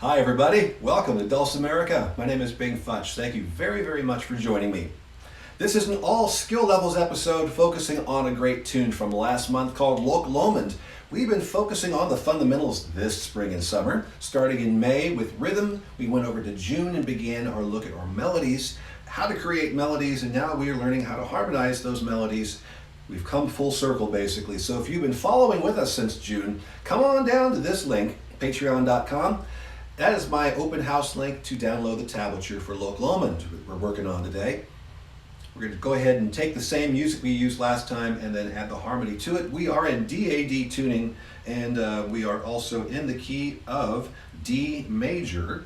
Hi everybody, welcome to Dulcimerica. My name is Futch. Thank you very much for joining me. This is an all skill levels episode focusing on a great tune from last month called Loch Lomond. We've been focusing on the fundamentals this spring and summer. Starting in May with rhythm, we went over to June and began our look at our melodies, how to create melodies, and now we are learning how to harmonize those melodies. We've come full circle basically. So if you've been following with us since June, come on down to this link, patreon.com. That is my open house link to download the tablature for Loch Lomond we're working on today. We're going to go ahead and take the same music we used last time and then add the harmony to it. We are in DAD tuning, and we are also in the key of D major.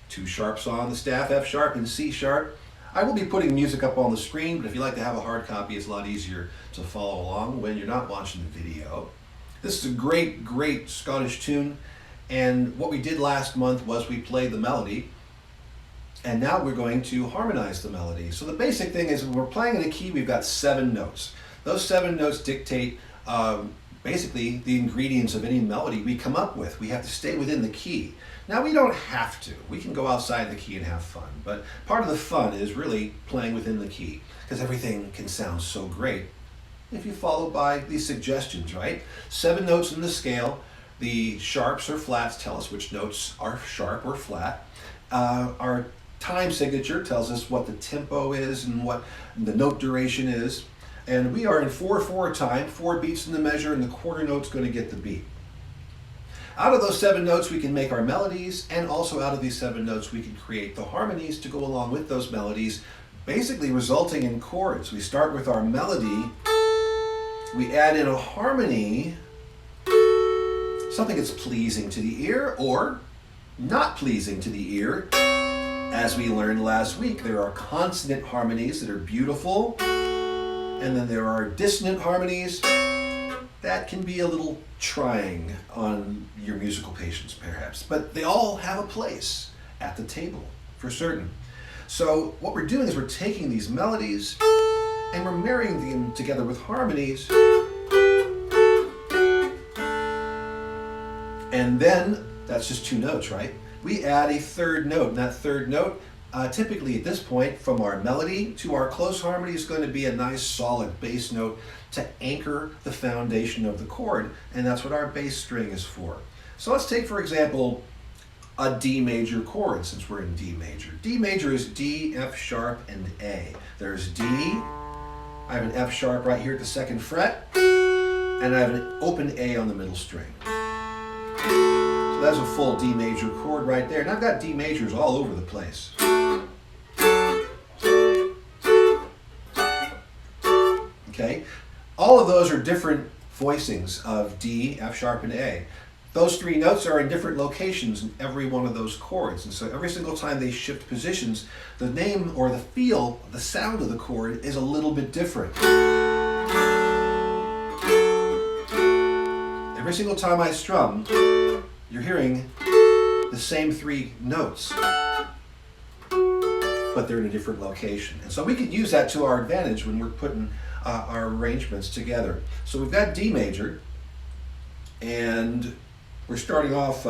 2 sharps on the staff, F sharp and C sharp. I will be putting music up on the screen, but if you like to have a hard copy, it's a lot easier to follow along when you're not watching the video. This is a great Scottish tune. And what we did last month was we played the melody, and now we're going to harmonize the melody. So the basic thing is when we're playing in a key, we've got 7 notes. Those 7 notes dictate basically the ingredients of any melody we come up with. We have to stay within the key. Now we don't have to. We can go outside the key and have fun, but part of the fun is really playing within the key because everything can sound so great if you follow by these suggestions, right? 7 notes in the scale. The sharps or flats tell us which notes are sharp or flat. Our time signature tells us what the tempo is and what the note duration is. And we are in 4/4 time, 4 beats in the measure, and the quarter note's going to get the beat. Out of those 7 notes, we can make our melodies, and also out of these 7 notes, we can create the harmonies to go along with those melodies, basically resulting in chords. We start with our melody, we add in a harmony, something that's pleasing to the ear or not pleasing to the ear. As we learned last week, there are consonant harmonies that are beautiful, and then there are dissonant harmonies that can be a little trying on your musical patience perhaps, but they all have a place at the table for certain. So what we're doing is we're taking these melodies and we're marrying them together with harmonies. And then, that's just 2 notes, right? We add a 3rd note, and that 3rd note, typically at this point, from our melody to our close harmony is going to be a nice solid bass note to anchor the foundation of the chord, and that's what our bass string is for. So let's take, for example, a D major chord, since we're in D major. D major is D, F sharp, and A. There's D, I have an F sharp right here at the 2nd fret, and I have an open A on the middle string. So that's a full D major chord right there. And I've got D majors all over the place. Okay? All of those are different voicings of D, F sharp, and A. Those 3 notes are in different locations in every one of those chords. And so every single time they shift positions, the name or the feel, the sound of the chord is a little bit different. Every single time I strum, you're hearing the same 3 notes, but they're in a different location. And so we could use that to our advantage when we're putting our arrangements together. So we've got D major, and we're starting off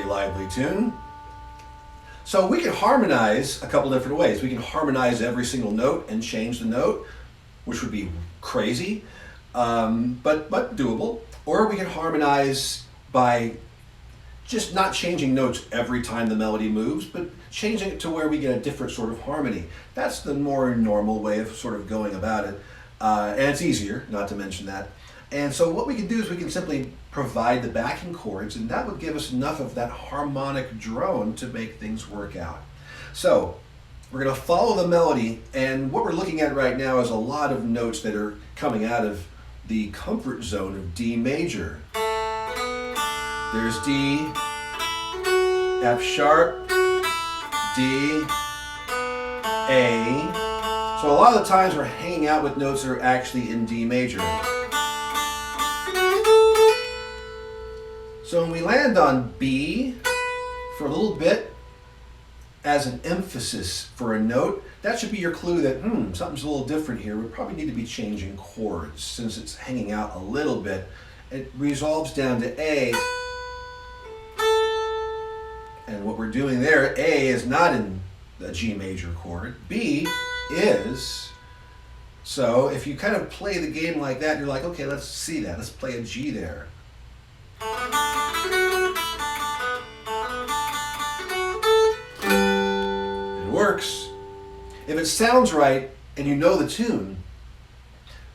lively tune. So we can harmonize a couple different ways. We can harmonize every single note and change the note, which would be crazy, but doable. Or we can harmonize by just not changing notes every time the melody moves, but changing it to where we get a different sort of harmony. That's the more normal way of sort of going about it. And it's easier, not to mention that. And so what we can do is we can simply provide the backing chords, and that would give us enough of that harmonic drone to make things work out. So We're going to follow the melody, and what we're looking at right now is a lot of notes that are coming out of the comfort zone of D major. There's D, F sharp, D, A. So a lot of the times we're hanging out with notes that are actually in D major. So when we land on B for a little bit as an emphasis for a note, that should be your clue that something's a little different here. We probably need to be changing chords since it's hanging out a little bit. It resolves down to A. And what we're doing there, A is not in the G major chord. B is. So if you kind of play the game like that, you're like, okay, let's see that. Let's play a G there. It works. If it sounds right and you know the tune,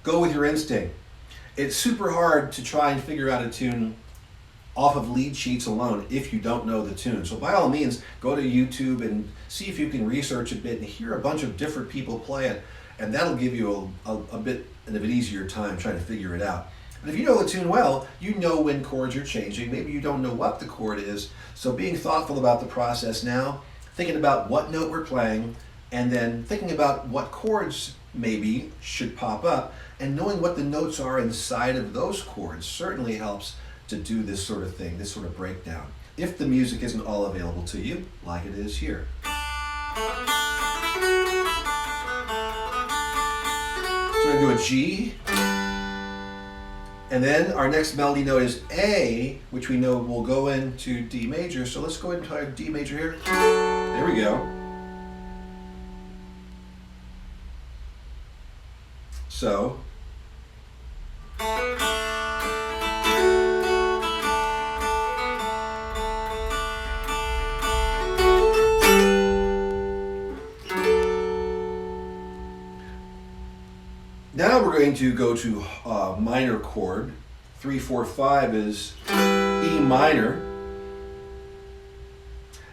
go with your instinct. It's super hard to try and figure out a tune off of lead sheets alone if you don't know the tune. So by all means, go to YouTube and see if you can research a bit and hear a bunch of different people play it, and that'll give you a bit of an easier time trying to figure it out. But if you know the tune well, you know when chords are changing. Maybe you don't know what the chord is. So being thoughtful about the process now, thinking about what note we're playing, and then thinking about what chords maybe should pop up, and knowing what the notes are inside of those chords certainly helps to do this sort of thing, this sort of breakdown, if the music isn't all available to you, like it is here. So we're going to do a G, and then our next melody note is A, which we know will go into D major. So let's go ahead and try D major here. There we go. So now we're going to go to minor chord. 3, 4, 5 is E minor.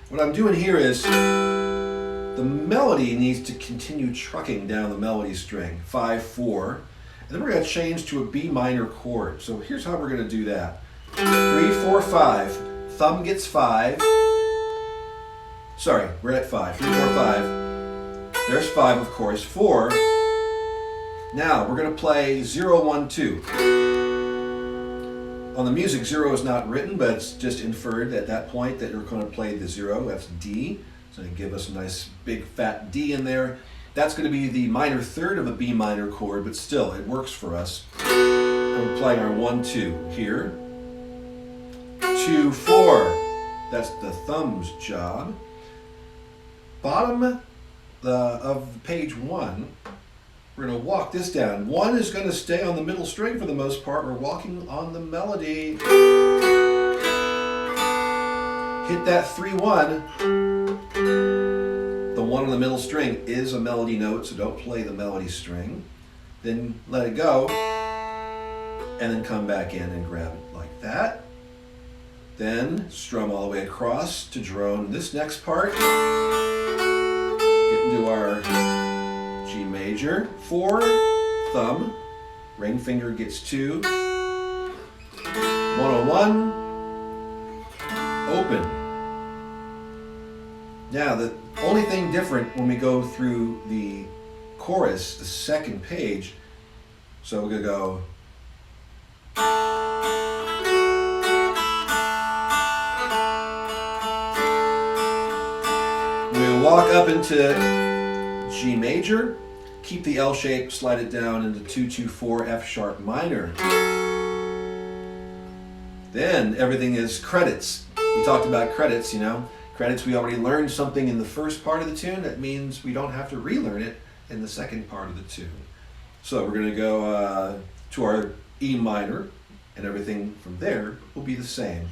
What I'm doing here is the melody needs to continue trucking down the melody string. 5, 4. And then we're going to change to a B minor chord. So here's how we're going to do that. 3, 4, 5. Thumb gets 5. Sorry, we're at 5. 3, 4, 5. There's 5, of course. 4. Now we're going to play 0, 1, 2. On the music, 0 is not written, but it's just inferred at that point that you're going to play the 0. That's D. So you give us a nice big fat D in there. That's going to be the minor third of a B minor chord, but still, it works for us. And we're playing our 1, 2 here. 2, 4. That's the thumb's job. Bottom of page 1. We're going to walk this down. 1 is going to stay on the middle string for the most part. We're walking on the melody. Hit that 3, 1. The 1 on the middle string is a melody note, so don't play the melody string. Then let it go, and then come back in and grab it like that. Then strum all the way across to drone this next part. Get into our G major, 4, thumb, ring finger gets 2, 101, open. Now the only thing different when we go through the chorus, the second page, so we're going to go we'll walk up into G major, keep the L shape, slide it down into 2, 2, 4, F sharp minor. Then everything is credits. We talked about credits, you know. Credits, we already learned something in the first part of the tune. That means we don't have to relearn it in the second part of the tune. So we're going to go to our E minor, and everything from there will be the same.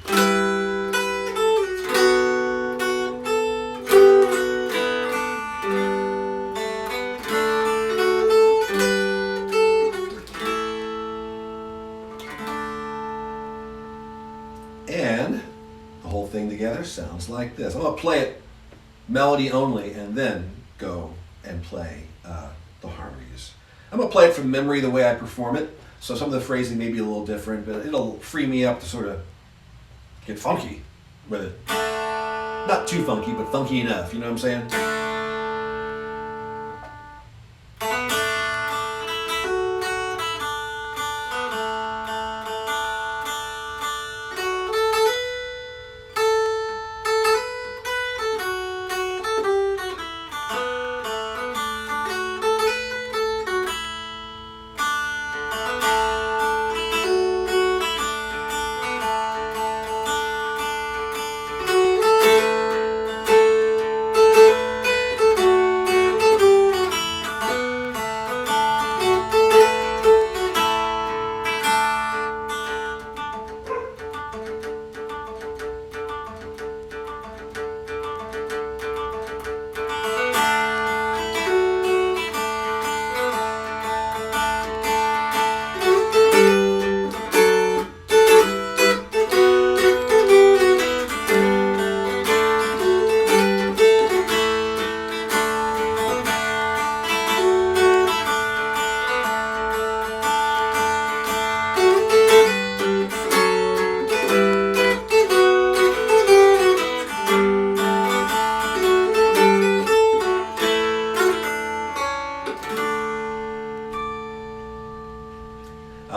And the whole thing together sounds like this. I'm going to play it melody only and then go and play the harmonies. I'm going to play it from memory the way I perform it, so some of the phrasing may be a little different, but it'll free me up to sort of get funky with it. Not too funky, but funky enough, you know what I'm saying?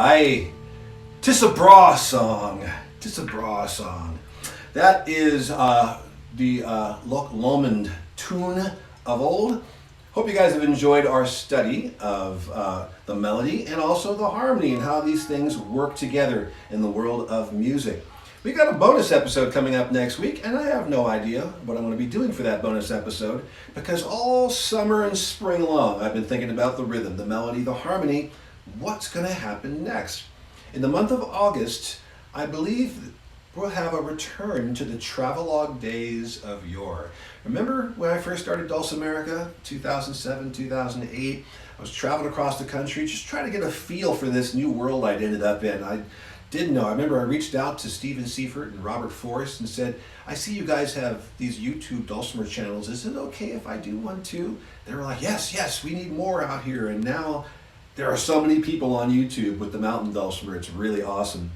Aye, 'tis a bra song. 'Tis a bra song. That is the Loch Lomond tune of old. Hope you guys have enjoyed our study of the melody and also the harmony and how these things work together in the world of music. We got a bonus episode coming up next week, and I have no idea what I'm going to be doing for that bonus episode because all summer and spring long I've been thinking about the rhythm, the melody, the harmony. What's going to happen next? In the month of August, I believe we'll have a return to the travelogue days of yore. Remember when I first started Dulcimerica, 2007, 2008? I was traveling across the country just trying to get a feel for this new world I'd ended up in. I didn't know. I remember I reached out to Stephen Seifert and Robert Forrest and said, I see you guys have these YouTube dulcimer channels. Is it okay if I do one too? They were like, yes, we need more out here. And now there are so many people on YouTube with the mountain dulcimer. It's really awesome.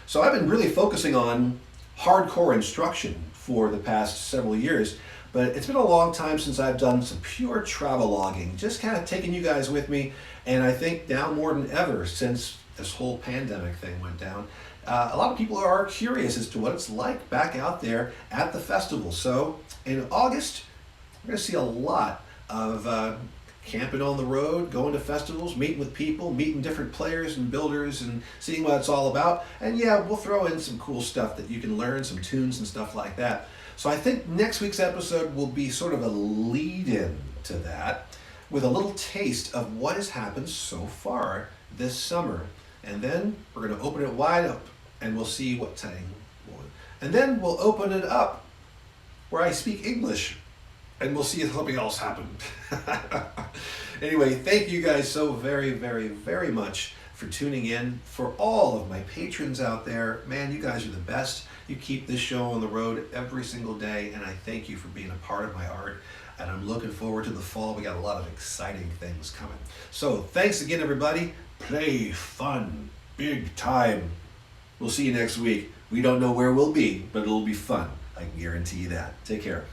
So I've been really focusing on hardcore instruction for the past several years, but it's been a long time since I've done some pure traveloguing, just kind of taking you guys with me. And I think now more than ever since this whole pandemic thing went down, a lot of people are curious as to what it's like back out there at the festival. So in August, we're going to see a lot of camping on the road, going to festivals, meeting with people, meeting different players and builders and seeing what it's all about. And yeah, we'll throw in some cool stuff that you can learn, some tunes and stuff like that. So I think next week's episode will be sort of a lead-in to that with a little taste of what has happened so far this summer. And then we're going to open it wide up and we'll see what's happening. And then we'll open it up where I speak English and we'll see if something else happened. Anyway, thank you guys so very, very, very much for tuning in. For all of my patrons out there, man, you guys are the best. You keep this show on the road every single day, and I thank you for being a part of my art. And I'm looking forward to the fall. We got a lot of exciting things coming. So thanks again, everybody. Play fun, big time. We'll see you next week. We don't know where we'll be, but it'll be fun. I can guarantee you that. Take care.